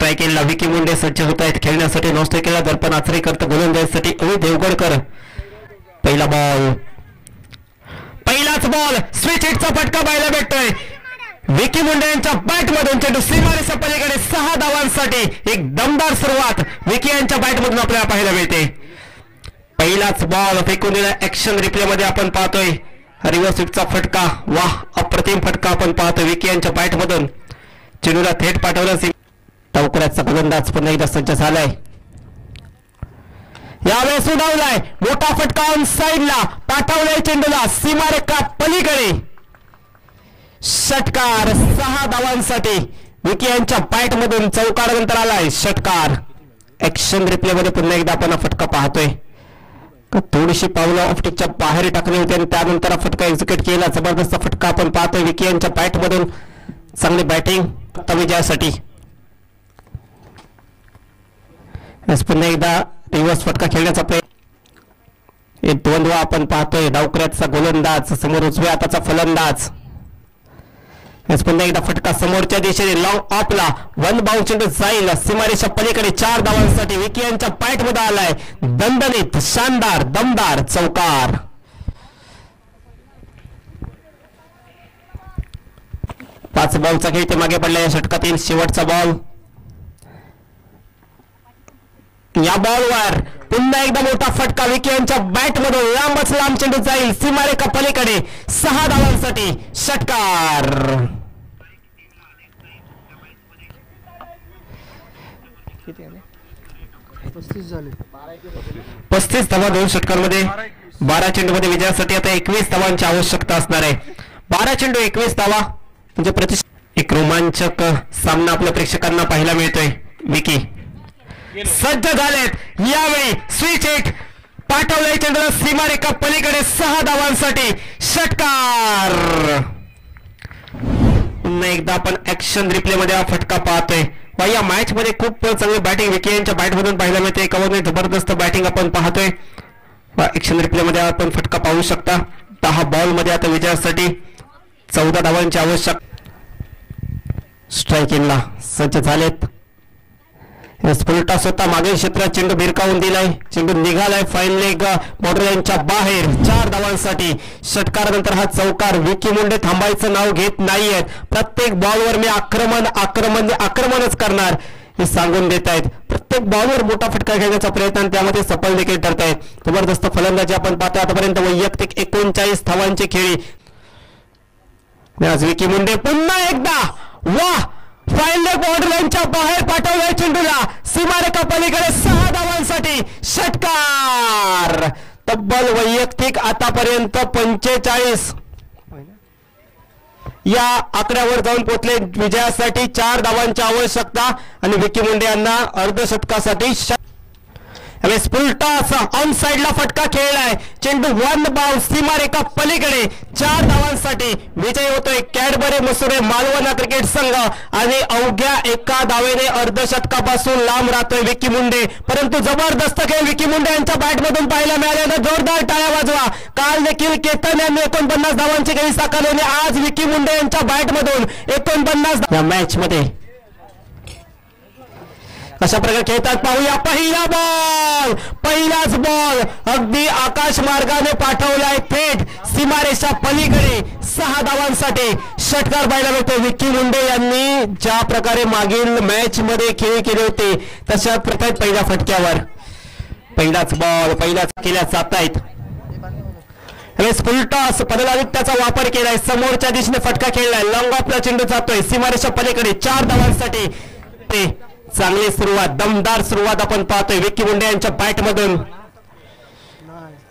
Strike ला विकी मुंडे सज्ज होत आहेत खेळण्यासाठी. नॉन स्ट्राईकला दर्पण आचरेकर गोलंदाजीसाठी अमित देवगडकर. पहिला बॉल, पहिलाच बॉल, स्विच हिटचा फटका पाहायला भेटतोय. विकी मुंडे यांच्या बॅटमधून चेंडू सीमारेषा पलीकडे 6 धावांसाठी एक दमदार सुरुवात विकी यांच्या बॅटमधून आपल्याला पाहायला मिळते. पहिलाच बॉल फेकून दिला. ऍक्शन रिप्ले मध्ये आपण पाहतोय रिव्हर्स स्वीपचा फटका. वाह, अप्रतिम फटका आपण पाहतोय विकी यांच्या बॅटमधून. चेंडूला थेट पाठवला. टवकऱ्याचा गोलंदाज पुन्हा एकदा सज्ज झालाय. यावेळेस उडावलाय मोठा फटका ऑन साइडला पाठवलाय चेंडूला सीमारेखा पलीकडे. षटकार 6 धावांसाठी विकी यांच्या बॅटमधून चौकार नंतर आलाय षटकार. ऍक्शन रिप्ले मध्ये पुन्हा एकदा आपण फटका पाहतोय. थोडीशी पावलं ऑफस्टिकच्या बाहेर टाकली होती आणि त्यानंतर फटका एक्झिक्यूट केला. जबरदस्त फटका आपण पाहतोय विकी यांच्या बॅटमधून. चांगली बॅटिंग विजयासाठी. पुन्हा एकदा रिव्हर्स फटका खेळण्याचा प्रयत्न. एक द्वंद्व आपण पाहतोय. डावकऱ्याचा गोलंदाज समोर उजव्या हाताचा फलंदाज. पुन्हा एकदा फटका समोरच्या दिशेने लॉंग ऑफला. 1 बाउंस चेंडू जाईल सीमारेषा पलीकडे. 4 धावांसाठी विकी यांच्या बॅटमध्ये आलाय दणदणीत शानदार दमदार चौकार. पाच बॉलचा खेळ ते मागे पडला. या षटकातील शेवटचा बॉल. या बॉलवर पुन्हा एकदा मोठा फटका विकी यांच्या बॅटमधून. लांबच लांब चेंडू जाईल सीमारेखा पलीकडे. 6 धावांसाठी षटकार. झाले 35 धावा 2 षटकांमध्ये. 12 चेंडूमध्ये विजयासाठी आता 21 धावांची आवश्यकता असणार आहे. 12 चेंडू 21 धावा म्हणजे एक रोमांचक सामना आपल्या प्रेक्षकांना पाहायला मिळतोय. विकी सज्ज झालेत. यावेळी स्विच हिट पाठवलंय चेंडूला सीमारेखा पलीकडे. 6 धावांसाठी षटकार. पुन्हा एकदा आपण ऍक्शन रिप्ले मध्ये हा फटका पाहतोय. या मॅच मध्ये खूप चांगली बॅटिंग विकी यांच्या बॅटमधून पाहायला मिळते. एकावर जबरदस्त बॅटिंग आपण पाहतोय. ऍक्शन रिप्ले मध्ये आपण फटका पाहू शकता. 10 बॉल मध्ये आता विजयासाठी 14 धावांची आवश्यक. स्ट्राईक ला सज्ज झालेत. स्फुलटा स्वतः मागील क्षेत्रात चेंडू भिरकावून दिलाय. चेंडू निघालाय फाईन लेग बॉर्डर यांच्या बाहेर. 4 धावांसाठी षटकारानंतर हा चौकार. विकी मुंडे थांबायचं नाव घेत नाहीयेत. प्रत्येक बॉलवर मी आक्रमणच करणार हे सांगून देत आहेत. प्रत्येक बॉलवर मोठा फटका खेळण्याचा प्रयत्न आणि त्यामध्ये सफल देखील ठरत आहेत. जबरदस्त फलंदाजी आपण पाहतोय. आतापर्यंत वैयक्तिक 39 धावांची खेळी. आज विकी मुंडे पुन्हा एकदा वाह फाईन बॉर्डर लाईनच्या बाहेर पाठवलाय चेंडूला सीमारेखा पलीकडे. 6 धावांसाठी षटकार. तब्बल वैयक्तिक आतापर्यंत 45 या आकड्यावर जाऊन पोहोचले. विजयासाठी 4 धावांची आवश्यकता आणि विकी मुंडे यांना अर्धशतकासाठी. पुलटा ऑन साइडला फटका खेळलाय. चेंडू 1 बाउंस सीमारेखा पलीकडे. 4 धावांसाठी विजय होतोय कॅडबरी मसुरे मालवणा क्रिकेट संघ आणि अवघ्या 1 धावेने अर्धशतकापासून लांब राहतोय विकी मुंडे. परंतु जबरदस्त खेळ विकी मुंडे यांच्या बॅटमधून पाहायला मिळाल्यानं जोरदार टाळ्या वाजवा. काल देखील केतन यांनी 49 धावांची खेळी साकारली. आज विकी मुंडे यांच्या बॅटमधून 49 या मॅच मध्ये अशा प्रकारे खेळतात पाहूया. पहिला बॉल, पहिलाच बॉल अगदी आकाश मार्गाने पाठवलाय थेट सीमारेषा पलीकडे. 6 धावांसाठी षटकार पाहायला मिळतो. विकी मुंडे यांनी ज्या प्रकारे मागील मॅच मध्ये खेळ केले होते तशा प्रकारे पहिल्या फटक्यावर पहिलाच बॉल पहिलाच केल्या जात आहेत. फुलटॉस पदलादित्याचा वापर केलाय. समोरच्या दिशेने फटका खेळलाय. लॉंग ऑफला चेंडू जातोय सीमारेषा पलीकडे. 4 धावांसाठी ते चांगली सुरुवात दमदार सुरुवात आपण पाहतोय विकी मुंडे यांच्या बॅटमधून.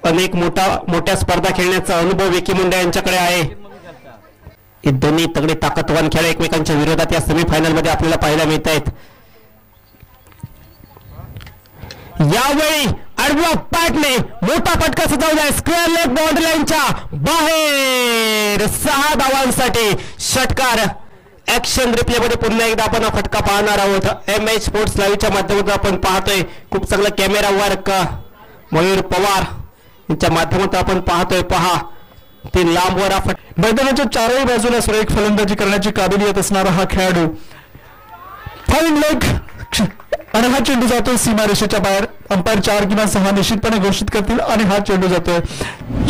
अनेक मोठ्या स्पर्धा खेळण्याचा अनुभव विकी मुंडे यांच्याकडे आहे. हे दोन्ही तगडे ताकदवान खेळ एकमेकांच्या विरोधात या सेमीफायनल मध्ये आपल्याला पाहायला मिळत आहेत. यावेळी आडव्या बॅटने मोठा फटका सजवलाय स्क्वेअर लेग बाउंड्री लाईनच्या बाहेर. 6 धावांसाठी षटकार. ऍक्शन रिप्ले मध्ये पुन्हा एकदा आपण फटका पाहणार आहोत. MH स्पोर्ट्स लाईव्हच्या माध्यमातून आपण पाहतोय. खूप चांगला कॅमेरा वर्क मयूर पवार यांच्या माध्यमातून आपण पाहतोय. पहा ते लांबवर मैदानाच्या 4ही बाजूला सुरेख फलंदाजी करण्याची काबिलियत असणारा हा खेळाडू फाईन लेग जातो सीमारेषेच्या बाहेर. अंपायर 4 किंवा 6 निश्चितपणे घोषित करतील आणि हा चेंडू जातोय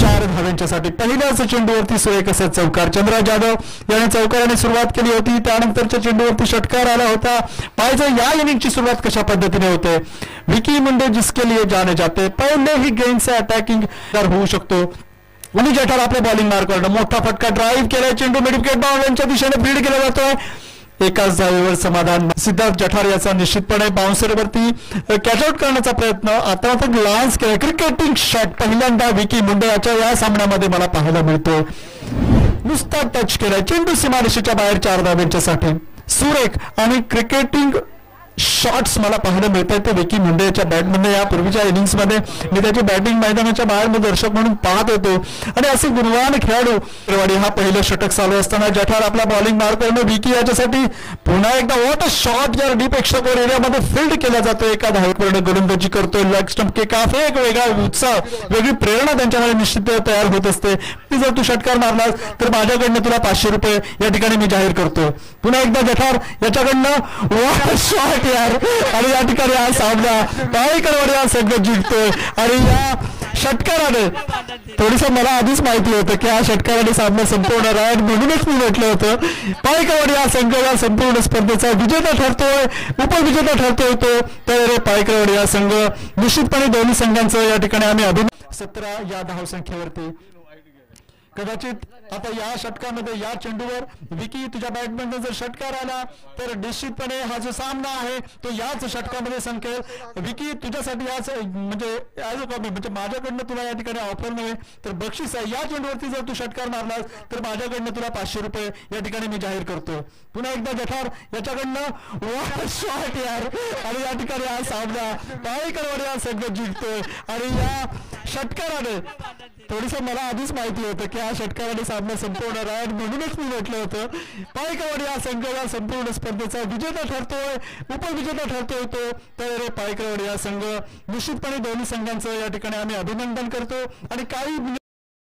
4 धावांच्यासाठी. पहिल्याच चेंडूवरती सुरेख असा चौकार. चंद्रराज जाधव याने चौकाराने सुरुवात केली होती. त्यानंतरच्या चेंडूवरती षटकार आला होता. पाहायचं या इनिंगची सुरुवात कशा पद्धतीने होते. विकी मुंडे जिसके लिए जाने जाते. पहिले ही गेम से अटॅकिंग होऊ शकतो आणि जठार आपले बॉलिंग मार्क करणं. मोठा फटका ड्राईव्ह केलाय. चेंडू मिड विकेट बाउंड्रीच्या दिशेने फील्ड केला जातोय. एकाच धावेवर समाधान. सिद्धार्थ जठार याचा निश्चितपणे बाउन्सरवरती कॅच आउट करण्याचा प्रयत्न. आता ग्लान्स केला. क्रिकेटिंग शॉट पहिल्यांदा विकी मुंडे याच्या या सामन्यामध्ये मला पाहायला मिळतो. नुसता टच केलाय. चेंडू सीमारेषेच्या बाहेर 4 धावांच्यासाठी. सुरेख आणि क्रिकेटिंग शॉट्स मला पाहायला मिळत आहेत ते विकी मुंडे याच्या बॅटमध्ये. या पूर्वीच्या इनिंग्समध्ये मी त्याची बॅटिंग मैदानाच्या बाहेर मी दर्शक म्हणून पाहत होतो आणि असे गुणवान खेळाडू. हा पहिलं षटक चालू असताना जठार आपला बॉलिंग मार्क करणं. विकी याच्यासाठी पुन्हा एकदा वॉट अ शॉट जर डीप एक्स्ट्रा एरियामध्ये फील्ड केला जातो. एका धावेपर्यंत गोलंदाजी करतोय. लेग स्टंप के काफी एक वेगळा उत्साह, वेगळी प्रेरणा त्यांच्यामध्ये निश्चित तयार होत असते. जर तू षटकार मारलास तर माझ्याकडनं तुला 500 रुपये या ठिकाणी मी जाहीर करतो. पुन्हा एकदा जठार याच्याकडनं वॉट अ शॉट यार. आणि या ठिकाणी हा सामना पाळेकरवाडी हा संघ जिंकतोय आणि या षटकाराने थोडस मला आधीच माहिती होतं की हा षटकाराने सामना संपवणार आहे. म्हणूनच मी म्हटलं होतं पाळेकरवाडी हा संघ या संपूर्ण स्पर्धेचा विजेता ठरतोय, उपविजेता ठरतोय तो. तर पाळेकरवाडी हा संघ निश्चितपणे दोन्ही संघांचं या ठिकाणी आम्ही अभिनंदन. 17 या धावसंख्येवरती. कदाचित आता या षटकामध्ये या चेंडूवर विकी तुझ्या बॅटमधून जर षटकार आला तर निश्चितपणे हा जो सामना आहे तो याच षटकामध्ये संकेल. विकी तुझ्यासाठी याच म्हणजे म्हणजे माझ्याकडनं तुला या ठिकाणी ऑफर नव्हे तर बक्षीस आहे. या चेंडूवरती जर तू षटकार मारलास तर माझ्याकडनं तुला 500 रुपये या ठिकाणी मी जाहीर करतो. पुन्हा एकदा जठार याच्याकडनं वॉट शॉट यार. आणि या ठिकाणी हा सामना पाळेकरवाडी हा संघ जिंकतोय आणि या षटकाराने थोडस मला आधीच माहिती होतं की हा षटकाराने सामना संपवणार आहे. म्हणूनच मी म्हटलं होतं पाळेकरवाडी हा संघ या संपूर्ण स्पर्धेचा विजेता ठरतोय, उपविजेता ठरतोय तो. तर पाळेकरवाडी हा संघ निश्चितपणे दोन्ही संघांचं या ठिकाणी आम्ही अभिनंदन करतो आणि काही